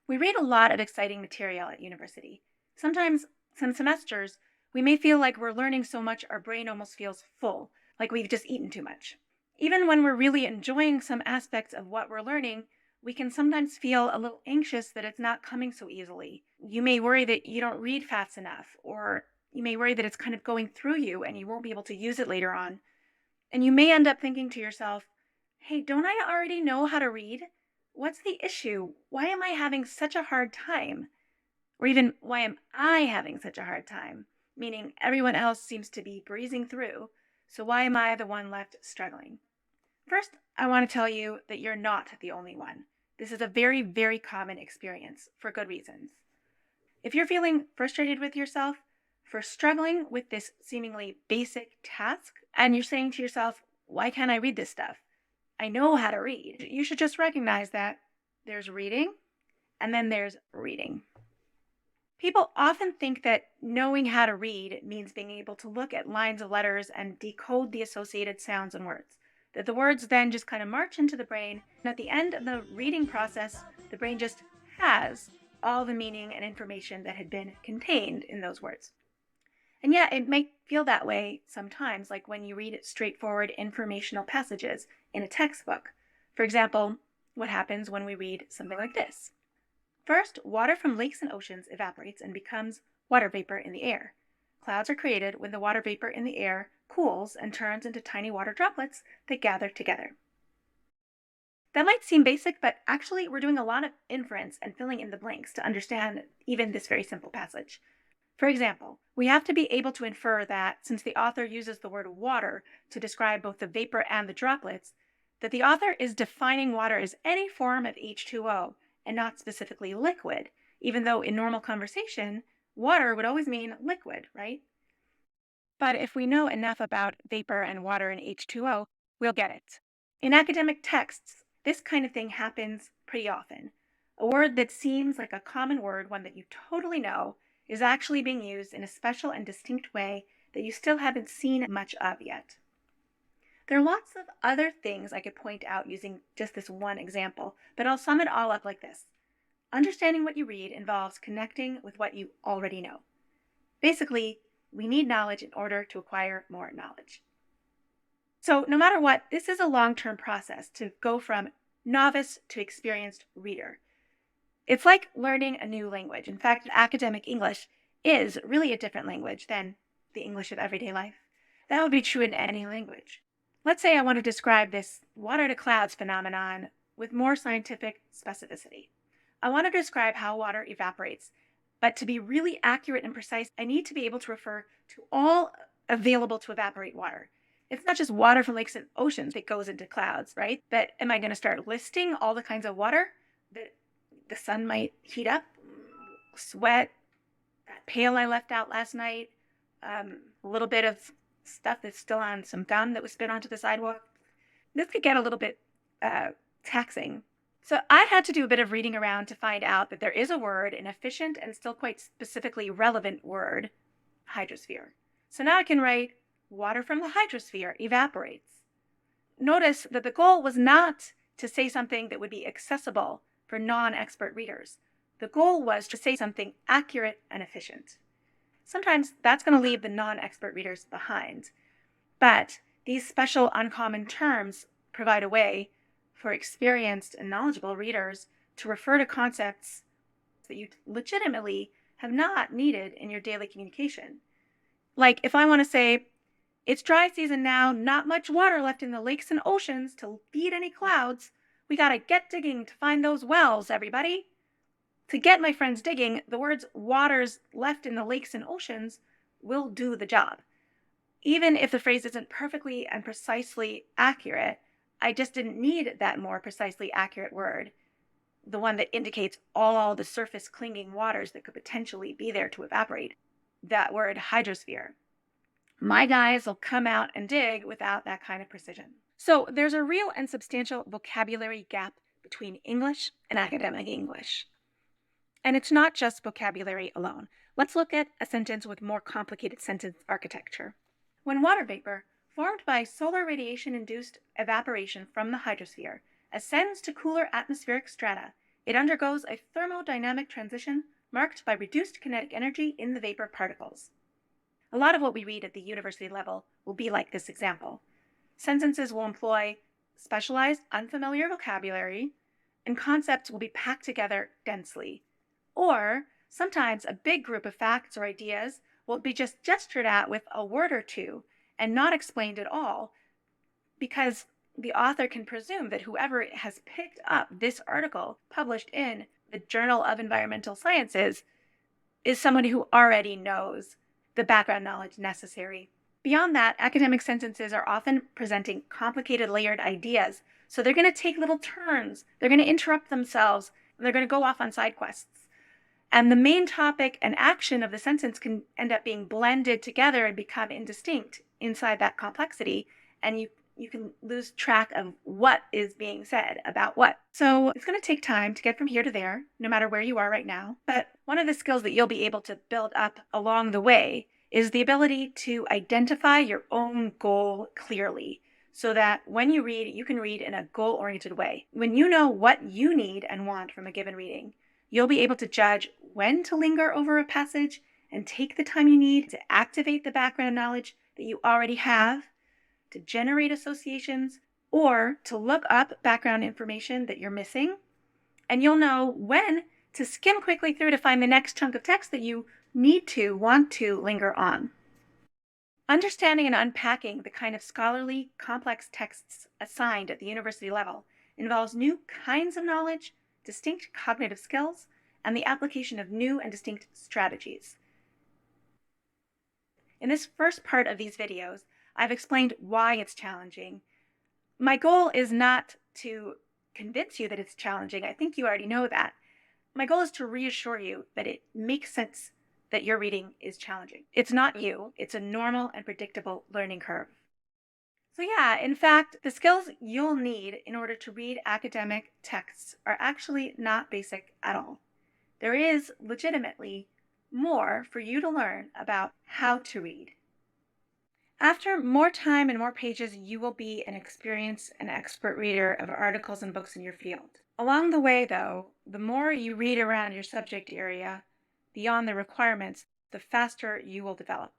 We read a lot of exciting material at university. Sometimes, some semesters, we may feel like we're learning so much our brain almost feels full, like we've just eaten too much. Even when we're really enjoying some aspects of what we're learning, we can sometimes feel a little anxious that it's not coming so easily. You may worry that you don't read fast enough, or you may worry that it's kind of going through you and you won't be able to use it later on. And you may end up thinking to yourself, hey, don't I already know how to read? What's the issue? Why am I having such a hard time? Or even, why am I having such a hard time? Meaning everyone else seems to be breezing through, so why am I the one left struggling? First, I want to tell you that you're not the only one. This is a very, very common experience for good reasons. If you're feeling frustrated with yourself for struggling with this seemingly basic task, and you're saying to yourself, why can't I read this stuff? I know how to read. You should just recognize that there's reading and then there's reading. People often think that knowing how to read means being able to look at lines of letters and decode the associated sounds and words. That the words then just kind of march into the brain, and at the end of the reading process, the brain just has all the meaning and information that had been contained in those words. And yet, it may feel that way sometimes, like when you read straightforward informational passages in a textbook. For example, what happens when we read something like this. First, water from lakes and oceans evaporates and becomes water vapor in the air. Clouds are created when the water vapor in the air cools and turns into tiny water droplets that gather together. That might seem basic, but actually we're doing a lot of inference and filling in the blanks to understand even this very simple passage. For example, we have to be able to infer that since the author uses the word water to describe both the vapor and the droplets, that the author is defining water as any form of H2O and not specifically liquid, even though in normal conversation, water would always mean liquid, right? But if we know enough about vapor and water and H2O, we'll get it. In academic texts, this kind of thing happens pretty often. A word that seems like a common word, one that you totally know, is actually being used in a special and distinct way that you still haven't seen much of yet. There are lots of other things I could point out using just this one example, but I'll sum it all up like this. Understanding what you read involves connecting with what you already know. Basically, we need knowledge in order to acquire more knowledge. So no matter what, this is a long-term process to go from novice to experienced reader. It's like learning a new language. In fact, academic English is really a different language than the English of everyday life. That would be true in any language. Let's say I want to describe this water to clouds phenomenon with more scientific specificity. I want to describe how water evaporates, but to be really accurate and precise, I need to be able to refer to all available to evaporate water. It's not just water from lakes and oceans that goes into clouds, right? But am I going to start listing all the kinds of water that the sun might heat up, sweat, that pail I left out last night, a little bit of stuff that's still on some gum that was spit onto the sidewalk? This could get a little bit taxing. So I had to do a bit of reading around to find out that there is a word, an efficient and still quite specifically relevant word, hydrosphere. So now I can write, water from the hydrosphere evaporates. Notice that the goal was not to say something that would be accessible for non-expert readers. The goal was to say something accurate and efficient. Sometimes that's going to leave the non-expert readers behind. But these special uncommon terms provide a way for experienced and knowledgeable readers to refer to concepts that you legitimately have not needed in your daily communication. Like if I want to say, it's dry season now, not much water left in the lakes and oceans to feed any clouds. We gotta get digging to find those wells, everybody. To get my friends digging, the words waters left in the lakes and oceans will do the job. Even if the phrase isn't perfectly and precisely accurate, I just didn't need that more precisely accurate word, the one that indicates all the surface clinging waters that could potentially be there to evaporate. That word hydrosphere. My guys will come out and dig without that kind of precision. So there's a real and substantial vocabulary gap between English and academic English. And it's not just vocabulary alone. Let's look at a sentence with more complicated sentence architecture. When water vapor, formed by solar radiation-induced evaporation from the hydrosphere, ascends to cooler atmospheric strata, It undergoes a thermodynamic transition marked by reduced kinetic energy in the vapor particles. A lot of what we read at the university level will be like this example. Sentences will employ specialized, unfamiliar vocabulary, and concepts will be packed together densely. Or sometimes a big group of facts or ideas will be just gestured at with a word or two and not explained at all, because the author can presume that whoever has picked up this article published in the Journal of Environmental Sciences is someone who already knows the background knowledge necessary. Beyond that, academic sentences are often presenting complicated, layered ideas, so they're going to take little turns, they're going to interrupt themselves, and they're going to go off on side quests. And the main topic and action of the sentence can end up being blended together and become indistinct inside that complexity, and you can lose track of what is being said about what. So it's going to take time to get from here to there, no matter where you are right now. But one of the skills that you'll be able to build up along the way is the ability to identify your own goal clearly, so that when you read, you can read in a goal-oriented way. When you know what you need and want from a given reading, you'll be able to judge when to linger over a passage and take the time you need to activate the background knowledge that you already have, to generate associations, or to look up background information that you're missing. And you'll know when to skim quickly through to find the next chunk of text that you want to linger on. Understanding and unpacking the kind of scholarly, complex texts assigned at the university level involves new kinds of knowledge, distinct cognitive skills, and the application of new and distinct strategies. In this first part of these videos, I've explained why it's challenging. My goal is not to convince you that it's challenging. I think you already know that. My goal is to reassure you that it makes sense that your reading is challenging. It's not you. It's a normal and predictable learning curve. So yeah, in fact, the skills you'll need in order to read academic texts are actually not basic at all. There is legitimately more for you to learn about how to read. After more time and more pages, you will be an experienced and expert reader of articles and books in your field. Along the way, though, the more you read around your subject area, beyond the requirements, the faster you will develop.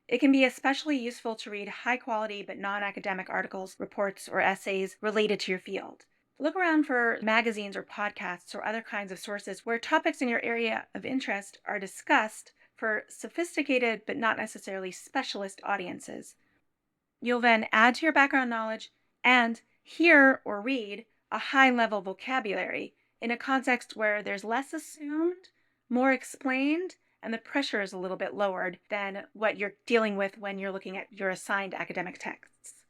It can be especially useful to read high-quality but non-academic articles, reports, or essays related to your field. Look around for magazines or podcasts or other kinds of sources where topics in your area of interest are discussed for sophisticated but not necessarily specialist audiences. You'll then add to your background knowledge and hear or read a high-level vocabulary in a context where there's less assumed, more explained, and the pressure is a little bit lowered than what you're dealing with when you're looking at your assigned academic texts.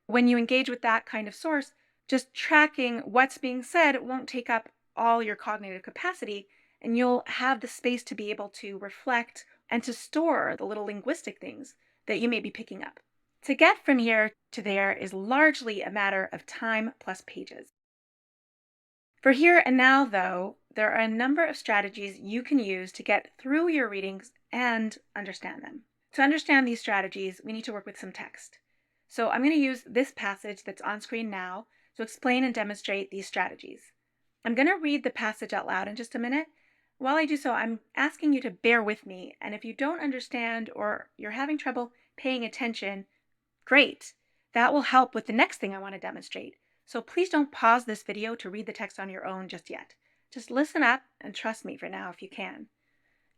When you engage with that kind of source, just tracking what's being said won't take up all your cognitive capacity, and you'll have the space to be able to reflect and to store the little linguistic things that you may be picking up. To get from here to there is largely a matter of time plus pages. For here and now, though, there are a number of strategies you can use to get through your readings and understand them. To understand these strategies, we need to work with some text. So I'm going to use this passage that's on screen now to explain and demonstrate these strategies. I'm going to read the passage out loud in just a minute. While I do so, I'm asking you to bear with me, and if you don't understand or you're having trouble paying attention, great. That will help with the next thing I want to demonstrate. So please don't pause this video to read the text on your own just yet. Just listen up and trust me for now if you can.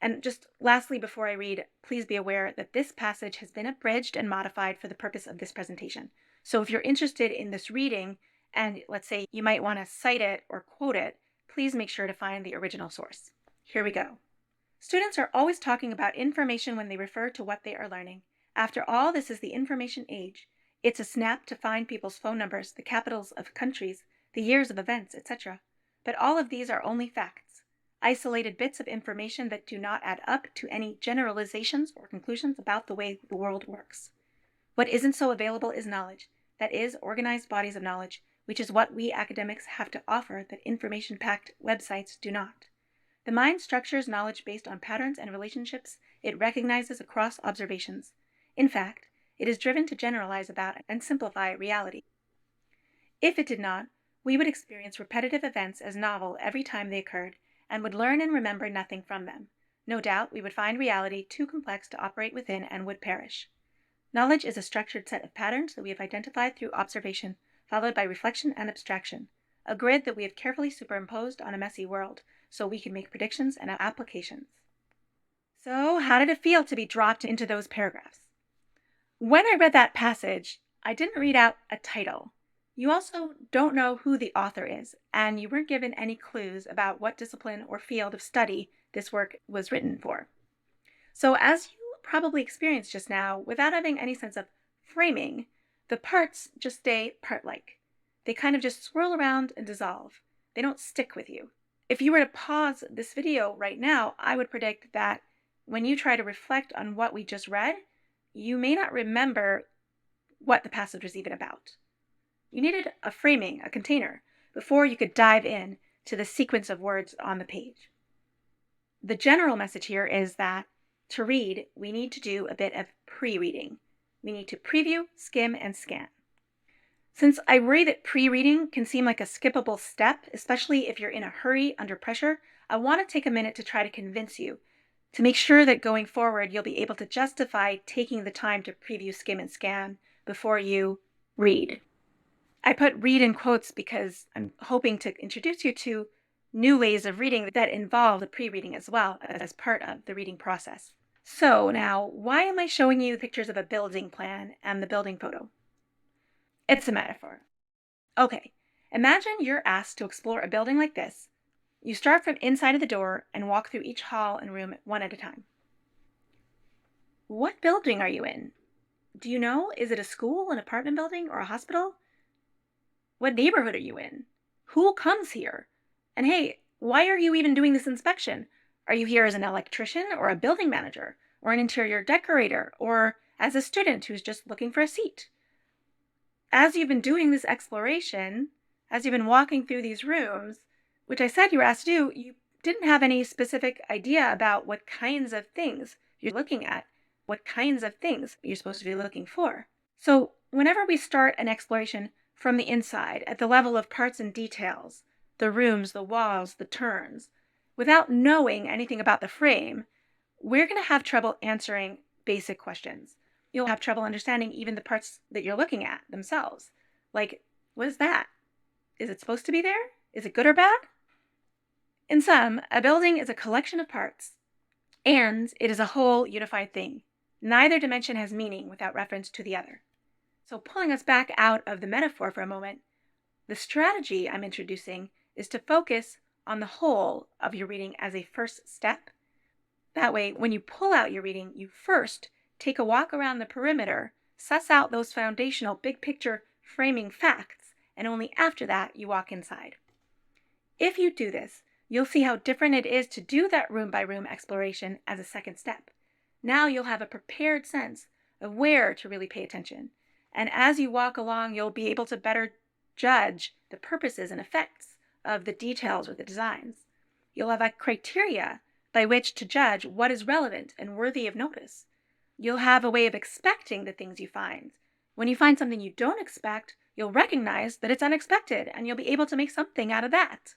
And just lastly, before I read, please be aware that this passage has been abridged and modified for the purpose of this presentation. So if you're interested in this reading, and let's say you might want to cite it or quote it, please make sure to find the original source. Here we go. Students are always talking about information when they refer to what they are learning. After all, this is the information age. It's a snap to find people's phone numbers, the capitals of countries, the years of events, etc. But all of these are only facts, isolated bits of information that do not add up to any generalizations or conclusions about the way the world works. What isn't so available is knowledge, that is, organized bodies of knowledge, which is what we academics have to offer that information-packed websites do not. The mind structures knowledge based on patterns and relationships it recognizes across observations. In fact, it is driven to generalize about and simplify reality. If it did not, We would experience repetitive events as novel every time they occurred and would learn and remember nothing from them. No doubt we would find reality too complex to operate within and would perish. Knowledge is a structured set of patterns that we have identified through observation, followed by reflection and abstraction, a grid that we have carefully superimposed on a messy world so we can make predictions and applications. So, how did it feel to be dropped into those paragraphs? When I read that passage, I didn't read out a title. You also don't know who the author is, and you weren't given any clues about what discipline or field of study this work was written for. So, as you probably experienced just now, without having any sense of framing, the parts just stay part-like. They kind of just swirl around and dissolve. They don't stick with you. If you were to pause this video right now, I would predict that when you try to reflect on what we just read, you may not remember what the passage was even about. You needed a framing, a container, before you could dive in to the sequence of words on the page. The general message here is that to read, we need to do a bit of pre-reading. We need to preview, skim, and scan. Since I worry that pre-reading can seem like a skippable step, especially if you're in a hurry under pressure, I want to take a minute to try to convince you to make sure that going forward, you'll be able to justify taking the time to preview, skim, and scan before you read. I put read in quotes because I'm hoping to introduce you to new ways of reading that involve the pre-reading as well as part of the reading process. So now, why am I showing you pictures of a building plan and the building photo? It's a metaphor. Okay, imagine you're asked to explore a building like this. You start from inside of the door and walk through each hall and room one at a time. What building are you in? Do you know? Is it a school, an apartment building, or a hospital? What neighborhood are you in? Who comes here? And hey, why are you even doing this inspection? Are you here as an electrician or a building manager or an interior decorator or as a student who's just looking for a seat? As you've been doing this exploration, as you've been walking through these rooms, which I said you were asked to do, you didn't have any specific idea about what kinds of things you're looking at, what kinds of things you're supposed to be looking for. So whenever we start an exploration from the inside, at the level of parts and details, the rooms, the walls, the turns, without knowing anything about the frame, we're going to have trouble answering basic questions. You'll have trouble understanding even the parts that you're looking at themselves. Like, what is that? Is it supposed to be there? Is it good or bad? In sum, a building is a collection of parts, and it is a whole unified thing. Neither dimension has meaning without reference to the other. So pulling us back out of the metaphor for a moment, the strategy I'm introducing is to focus on the whole of your reading as a first step. That way, when you pull out your reading, you first take a walk around the perimeter, suss out those foundational big picture framing facts, and only after that you walk inside. If you do this, you'll see how different it is to do that room-by-room exploration as a second step. Now you'll have a prepared sense of where to really pay attention. And as you walk along, you'll be able to better judge the purposes and effects of the details or the designs. You'll have a criteria by which to judge what is relevant and worthy of notice. You'll have a way of expecting the things you find. When you find something you don't expect, you'll recognize that it's unexpected, and you'll be able to make something out of that.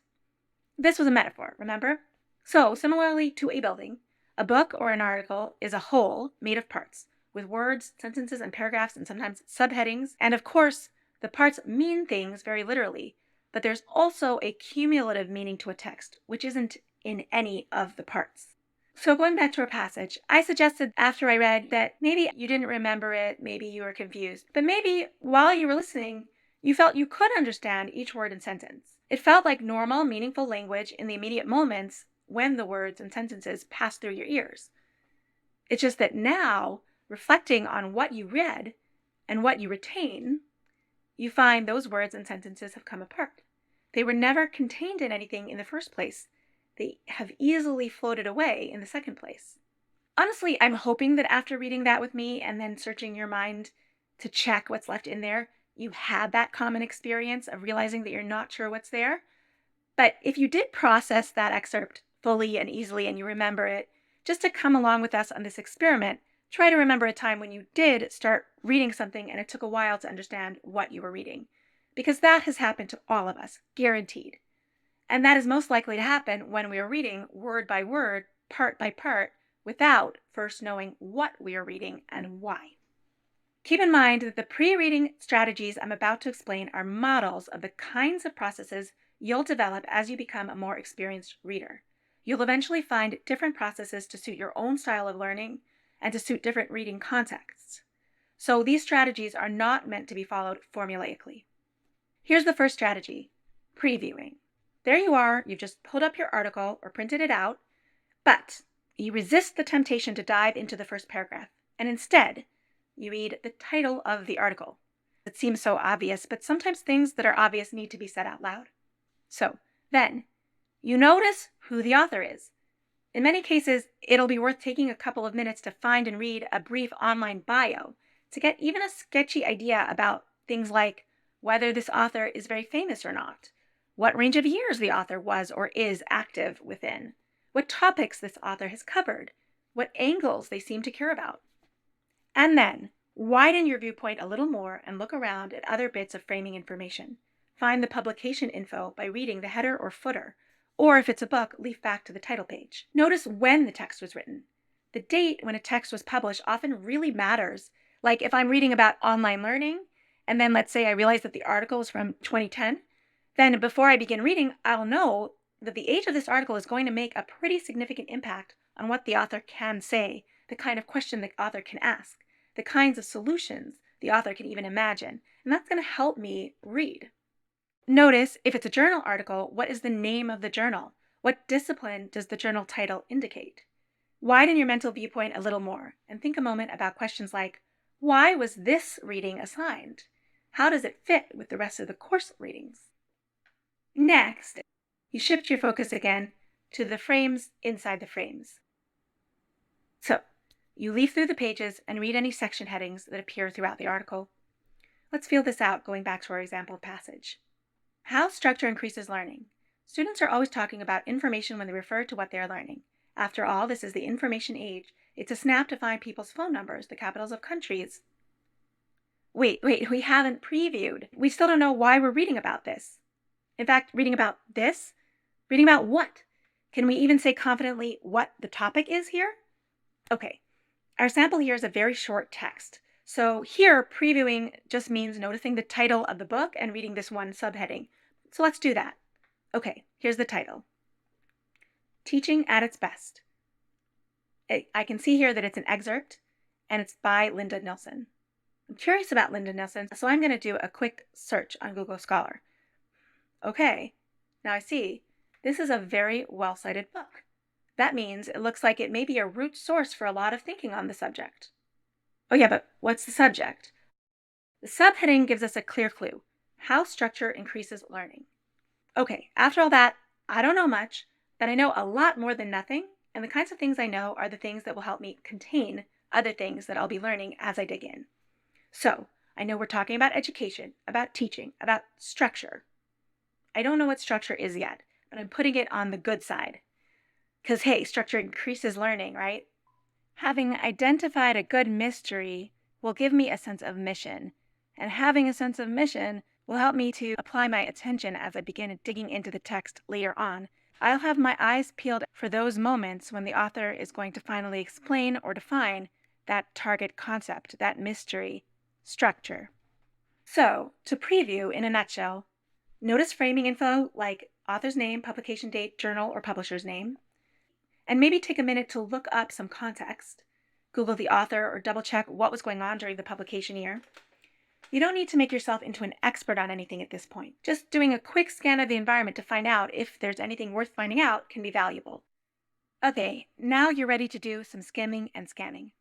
This was a metaphor, remember? So, similarly to a building, a book or an article is a whole made of parts, with words, sentences, and paragraphs, and sometimes subheadings. And of course, the parts mean things very literally, but there's also a cumulative meaning to a text, which isn't in any of the parts. So going back to our passage, I suggested after I read that maybe you didn't remember it, maybe you were confused, but maybe while you were listening, you felt you could understand each word and sentence. It felt like normal, meaningful language in the immediate moments when the words and sentences passed through your ears. It's just that now, reflecting on what you read and what you retain, you find those words and sentences have come apart. They were never contained in anything in the first place. They have easily floated away in the second place. Honestly, I'm hoping that after reading that with me and then searching your mind to check what's left in there, you had that common experience of realizing that you're not sure what's there. But if you did process that excerpt fully and easily and you remember it, just to come along with us on this experiment, try to remember a time when you did start reading something and it took a while to understand what you were reading. because that has happened to all of us, guaranteed. And that is most likely to happen when we are reading word by word, part by part, without first knowing what we are reading and why. Keep in mind that the pre-reading strategies I'm about to explain are models of the kinds of processes you'll develop as you become a more experienced reader. You'll eventually find different processes to suit your own style of learning and to suit different reading contexts. So these strategies are not meant to be followed formulaically. Here's the first strategy, previewing. There you are, you've just pulled up your article or printed it out, but you resist the temptation to dive into the first paragraph, and instead, you read the title of the article. It seems so obvious, but sometimes things that are obvious need to be said out loud. So then, you notice who the author is. In many cases, it'll be worth taking a couple of minutes to find and read a brief online bio to get even a sketchy idea about things like whether this author is very famous or not, what range of years the author was or is active within, what topics this author has covered, what angles they seem to care about. And then, widen your viewpoint a little more and look around at other bits of framing information. Find the publication info by reading the header or footer, or if it's a book, leaf back to the title page. Notice when the text was written. The date when a text was published often really matters. Like if I'm reading about online learning, and then let's say I realize that the article is from 2010, then before I begin reading, I'll know that the age of this article is going to make a pretty significant impact on what the author can say, the kind of question the author can ask, the kinds of solutions the author can even imagine, and that's going to help me read. Notice, if it's a journal article, what is the name of the journal? What discipline does the journal title indicate? Widen your mental viewpoint a little more and think a moment about questions like, why was this reading assigned? How does it fit with the rest of the course readings? Next, you shift your focus again to the frames inside the frames. So, you leaf through the pages and read any section headings that appear throughout the article. Let's feel this out going back to our example passage. How structure increases learning. Students are always talking about information when they refer to what they are learning. After all, this is the information age. It's a snap to find people's phone numbers, the capitals of countries. Wait, we haven't previewed. We still don't know why we're reading about this. In fact, reading about this? Reading about what? Can we even say confidently what the topic is here? Okay, our sample here is a very short text. So here, previewing just means noticing the title of the book and reading this one subheading. So let's do that. Okay, here's the title. Teaching at its Best. I can see here that it's an excerpt, and it's by Linda Nilsson. I'm curious about Linda Nilsson, so I'm going to do a quick search on Google Scholar. Okay, now I see this is a very well-cited book. That means it looks like it may be a root source for a lot of thinking on the subject. Oh yeah, but what's the subject? The subheading gives us a clear clue. How structure increases learning. Okay, after all that, I don't know much, but I know a lot more than nothing, and the kinds of things I know are the things that will help me contain other things that I'll be learning as I dig in. So, I know we're talking about education, about teaching, about structure. I don't know what structure is yet, but I'm putting it on the good side. Because, hey, structure increases learning, right? Having identified a good mystery will give me a sense of mission, and having a sense of mission will help me to apply my attention as I begin digging into the text later on. I'll have my eyes peeled for those moments when the author is going to finally explain or define that target concept, that mystery, structure. So, to preview in a nutshell, notice framing info like author's name, publication date, journal, or publisher's name. And maybe take a minute to look up some context. Google the author or double check what was going on during the publication year. You don't need to make yourself into an expert on anything at this point. Just doing a quick scan of the environment to find out if there's anything worth finding out can be valuable. Okay, now you're ready to do some skimming and scanning.